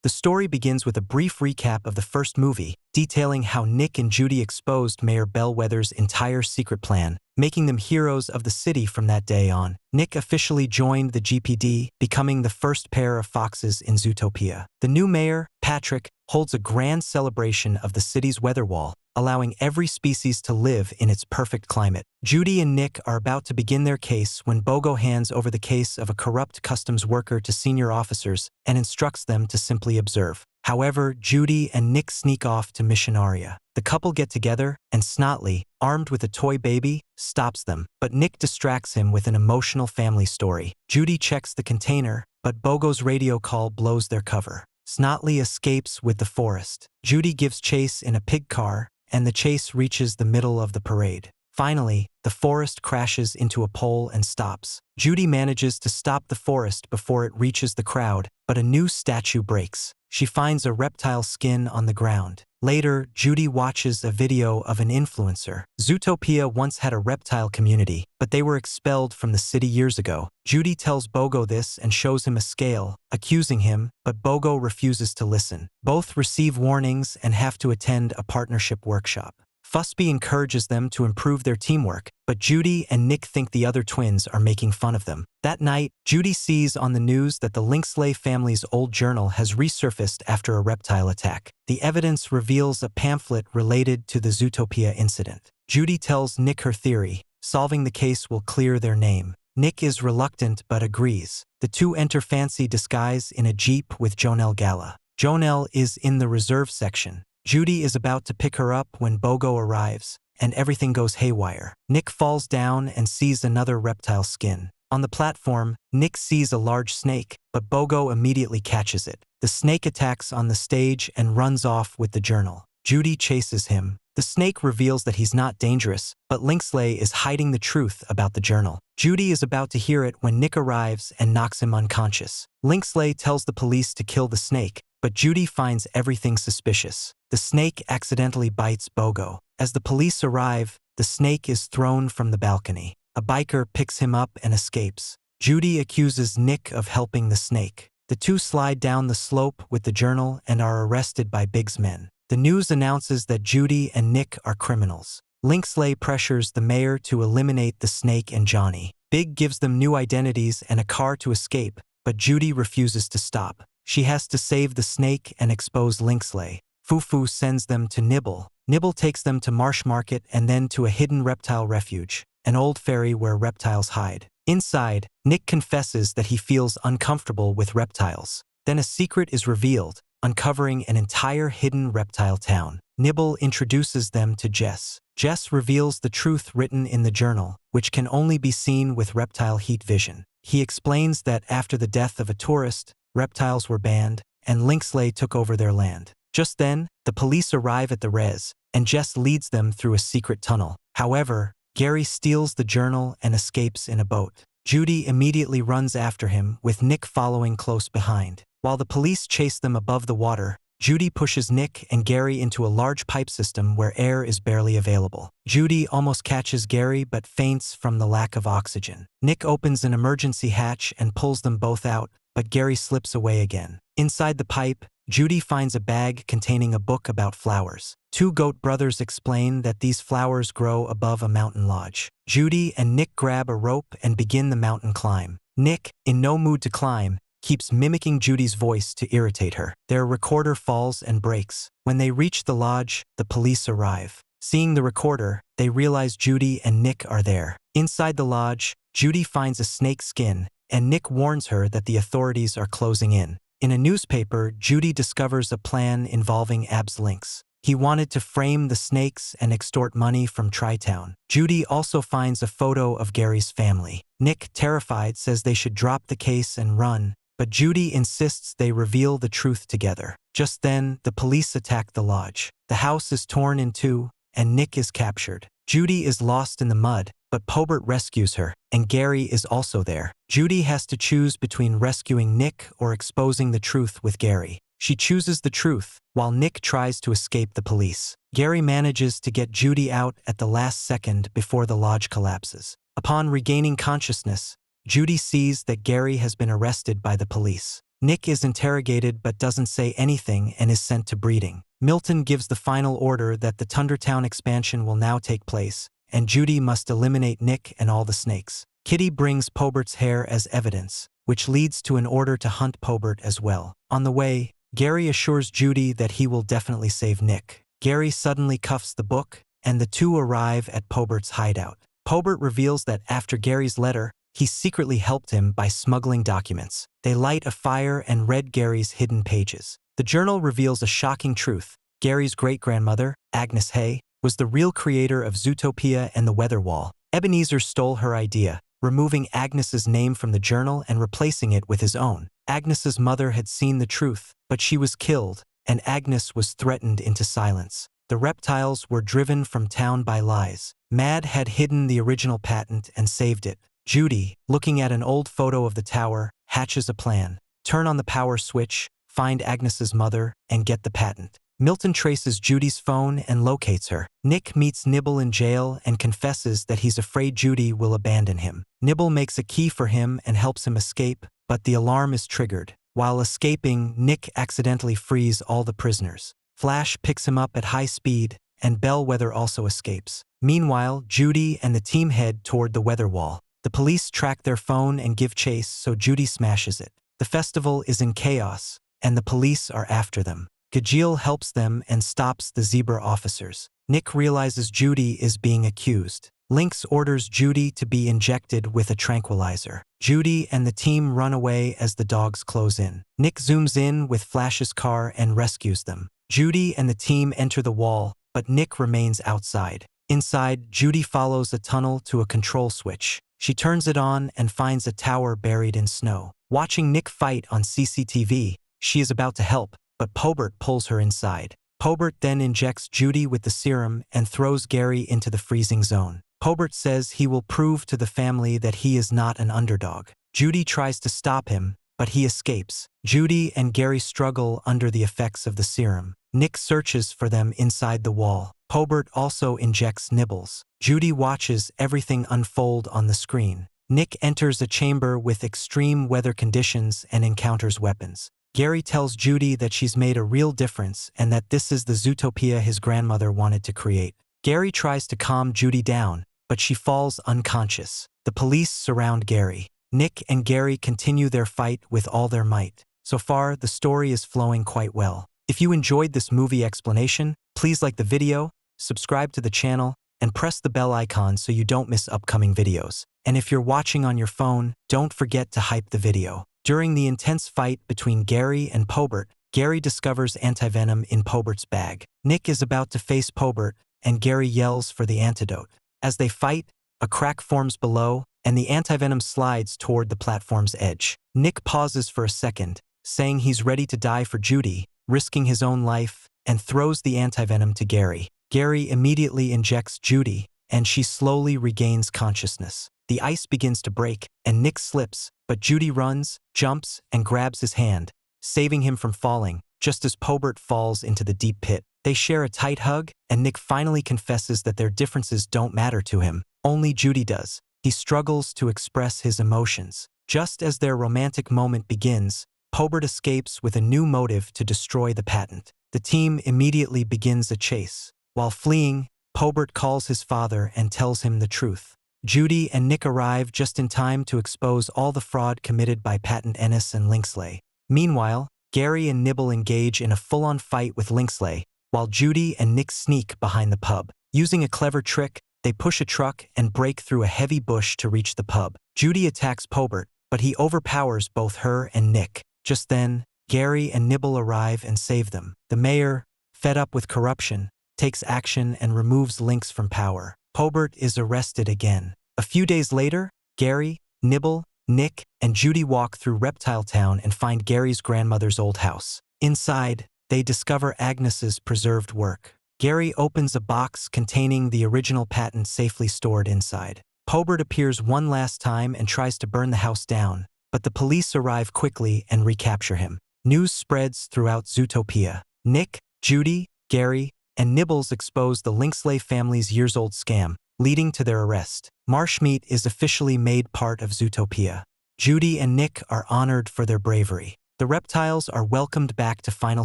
The story begins with a brief recap of the first movie, detailing how Nick and Judy exposed Mayor Bellwether's entire secret plan, making them heroes of the city from that day on. Nick officially joined the GPD, becoming the first pair of foxes in Zootopia. The new mayor, Patrick, holds a grand celebration of the city's weather wall, allowing every species to live in its perfect climate. Judy and Nick are about to begin their case when Bogo hands over the case of a corrupt customs worker to senior officers and instructs them to simply observe. However, Judy and Nick sneak off to Missionaria. The couple get together, and Snotley, armed with a toy baby, stops them, but Nick distracts him with an emotional family story. Judy checks the container, but Bogo's radio call blows their cover. Snotley escapes with the forest. Judy gives chase in a pig car, and the chase reaches the middle of the parade. Finally, the forest crashes into a pole and stops. Judy manages to stop the forest before it reaches the crowd, but a new statue breaks. She finds a reptile skin on the ground. Later, Judy watches a video of an influencer. Zootopia once had a reptile community, but they were expelled from the city years ago. Judy tells Bogo this and shows him a scale, accusing him, but Bogo refuses to listen. Both receive warnings and have to attend a partnership workshop. Fusby encourages them to improve their teamwork, but Judy and Nick think the other twins are making fun of them. That night, Judy sees on the news that the Linksley family's old journal has resurfaced after a reptile attack. The evidence reveals a pamphlet related to the Zootopia incident. Judy tells Nick her theory: solving the case will clear their name. Nick is reluctant but agrees. The two enter fancy disguise in a Jeep with Jonelle Gala. Jonelle is in the reserve section. Judy is about to pick her up when Bogo arrives, and everything goes haywire. Nick falls down and sees another reptile skin. On the platform, Nick sees a large snake, but Bogo immediately catches it. The snake attacks on the stage and runs off with the journal. Judy chases him. The snake reveals that he's not dangerous, but Linksley is hiding the truth about the journal. Judy is about to hear it when Nick arrives and knocks him unconscious. Linksley tells the police to kill the snake, but Judy finds everything suspicious. The snake accidentally bites Bogo. As the police arrive, the snake is thrown from the balcony. A biker picks him up and escapes. Judy accuses Nick of helping the snake. The two slide down the slope with the journal and are arrested by Big's men. The news announces that Judy and Nick are criminals. Linksley pressures the mayor to eliminate the snake and Johnny. Big gives them new identities and a car to escape, but Judy refuses to stop. She has to save the snake and expose Linksley. Fufu sends them to Nibble. Nibble takes them to Marsh Market and then to a hidden reptile refuge, an old ferry where reptiles hide. Inside, Nick confesses that he feels uncomfortable with reptiles. Then a secret is revealed, uncovering an entire hidden reptile town. Nibble introduces them to Jess. Jess reveals the truth written in the journal, which can only be seen with reptile heat vision. He explains that after the death of a tourist, reptiles were banned, and Linksley took over their land. Just then, the police arrive at the res, and Jess leads them through a secret tunnel. However, Gary steals the journal and escapes in a boat. Judy immediately runs after him, with Nick following close behind. While the police chase them above the water, Judy pushes Nick and Gary into a large pipe system where air is barely available. Judy almost catches Gary but faints from the lack of oxygen. Nick opens an emergency hatch and pulls them both out, but Gary slips away again. Inside the pipe, Judy finds a bag containing a book about flowers. Two goat brothers explain that these flowers grow above a mountain lodge. Judy and Nick grab a rope and begin the mountain climb. Nick, in no mood to climb, keeps mimicking Judy's voice to irritate her. Their recorder falls and breaks. When they reach the lodge, the police arrive. Seeing the recorder, they realize Judy and Nick are there. Inside the lodge, Judy finds a snake skin, and Nick warns her that the authorities are closing in. In a newspaper, Judy discovers a plan involving Ab's Lynx. He wanted to frame the snakes and extort money from Tri-Town. Judy also finds a photo of Gary's family. Nick, terrified, says they should drop the case and run, but Judy insists they reveal the truth together. Just then, the police attack the lodge. The house is torn in two, and Nick is captured. Judy is lost in the mud, but Pobert rescues her, and Gary is also there. Judy has to choose between rescuing Nick or exposing the truth with Gary. She chooses the truth, while Nick tries to escape the police. Gary manages to get Judy out at the last second before the lodge collapses. Upon regaining consciousness, Judy sees that Gary has been arrested by the police. Nick is interrogated but doesn't say anything and is sent to breeding. Milton gives the final order that the Tundertown expansion will now take place, and Judy must eliminate Nick and all the snakes. Kitty brings Pobert's hair as evidence, which leads to an order to hunt Pobert as well. On the way, Gary assures Judy that he will definitely save Nick. Gary suddenly cuffs the book, and the two arrive at Pobert's hideout. Pobert reveals that after Gary's letter, he secretly helped him by smuggling documents. They light a fire and read Gary's hidden pages. The journal reveals a shocking truth. Gary's great-grandmother, Agnes Hay, was the real creator of Zootopia and the Weather Wall. Ebenezer stole her idea, removing Agnes's name from the journal and replacing it with his own. Agnes's mother had seen the truth, but she was killed, and Agnes was threatened into silence. The reptiles were driven from town by lies. Mad had hidden the original patent and saved it. Judy, looking at an old photo of the tower, hatches a plan. Turn on the power switch, find Agnes's mother, and get the patent. Milton traces Judy's phone and locates her. Nick meets Nibble in jail and confesses that he's afraid Judy will abandon him. Nibble makes a key for him and helps him escape, but the alarm is triggered. While escaping, Nick accidentally frees all the prisoners. Flash picks him up at high speed, and Bellwether also escapes. Meanwhile, Judy and the team head toward the weather wall. The police track their phone and give chase, so Judy smashes it. The festival is in chaos, and the police are after them. Gajeel helps them and stops the zebra officers. Nick realizes Judy is being accused. Lynx orders Judy to be injected with a tranquilizer. Judy and the team run away as the dogs close in. Nick zooms in with Flash's car and rescues them. Judy and the team enter the wall, but Nick remains outside. Inside, Judy follows a tunnel to a control switch. She turns it on and finds a tower buried in snow. Watching Nick fight on CCTV, she is about to help, but Pobert pulls her inside. Pobert then injects Judy with the serum and throws Gary into the freezing zone. Pobert says he will prove to the family that he is not an underdog. Judy tries to stop him, but he escapes. Judy and Gary struggle under the effects of the serum. Nick searches for them inside the wall. Pobert also injects Nibbles. Judy watches everything unfold on the screen. Nick enters a chamber with extreme weather conditions and encounters weapons. Gary tells Judy that she's made a real difference and that this is the Zootopia his grandmother wanted to create. Gary tries to calm Judy down, but she falls unconscious. The police surround Gary. Nick and Gary continue their fight with all their might. So far, the story is flowing quite well. If you enjoyed this movie explanation, please like the video, subscribe to the channel, and press the bell icon so you don't miss upcoming videos. And if you're watching on your phone, don't forget to hype the video. During the intense fight between Gary and Pobert, Gary discovers antivenom in Pobert's bag. Nick is about to face Pobert, and Gary yells for the antidote. As they fight, a crack forms below, and the antivenom slides toward the platform's edge. Nick pauses for a second, saying he's ready to die for Judy, risking his own life, and throws the antivenom to Gary. Gary immediately injects Judy, and she slowly regains consciousness. The ice begins to break, and Nick slips, but Judy runs, jumps, and grabs his hand, saving him from falling, just as Pobert falls into the deep pit. They share a tight hug, and Nick finally confesses that their differences don't matter to him. Only Judy does. He struggles to express his emotions. Just as their romantic moment begins, Pobert escapes with a new motive to destroy the patent. The team immediately begins a chase. While fleeing, Pobert calls his father and tells him the truth. Judy and Nick arrive just in time to expose all the fraud committed by Patent Ennis and Lynxley. Meanwhile, Gary and Nibble engage in a full-on fight with Lynxley, while Judy and Nick sneak behind the pub. Using a clever trick, they push a truck and break through a heavy bush to reach the pub. Judy attacks Pobert, but he overpowers both her and Nick. Just then, Gary and Nibble arrive and save them. The mayor, fed up with corruption, takes action and removes Lynx from power. Pobert is arrested again. A few days later, Gary, Nibble, Nick, and Judy walk through Reptile Town and find Gary's grandmother's old house. Inside, they discover Agnes's preserved work. Gary opens a box containing the original patent safely stored inside. Pobert appears one last time and tries to burn the house down, but the police arrive quickly and recapture him. News spreads throughout Zootopia. Nick, Judy, Gary, and Nibbles expose the Lynxley family's years-old scam, leading to their arrest. Marshmeat is officially made part of Zootopia. Judy and Nick are honored for their bravery. The reptiles are welcomed back to Final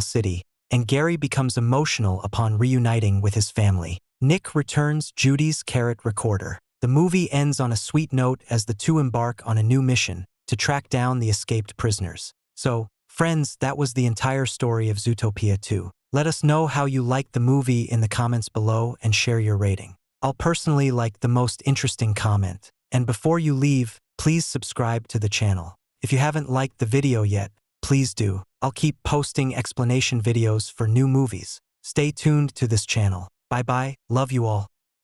City, and Gary becomes emotional upon reuniting with his family. Nick returns Judy's carrot recorder. The movie ends on a sweet note as the two embark on a new mission to track down the escaped prisoners. So, friends, that was the entire story of Zootopia 2. Let us know how you liked the movie in the comments below and share your rating. I'll personally like the most interesting comment. And before you leave, please subscribe to the channel. If you haven't liked the video yet, please do. I'll keep posting explanation videos for new movies. Stay tuned to this channel. Bye bye, love you all.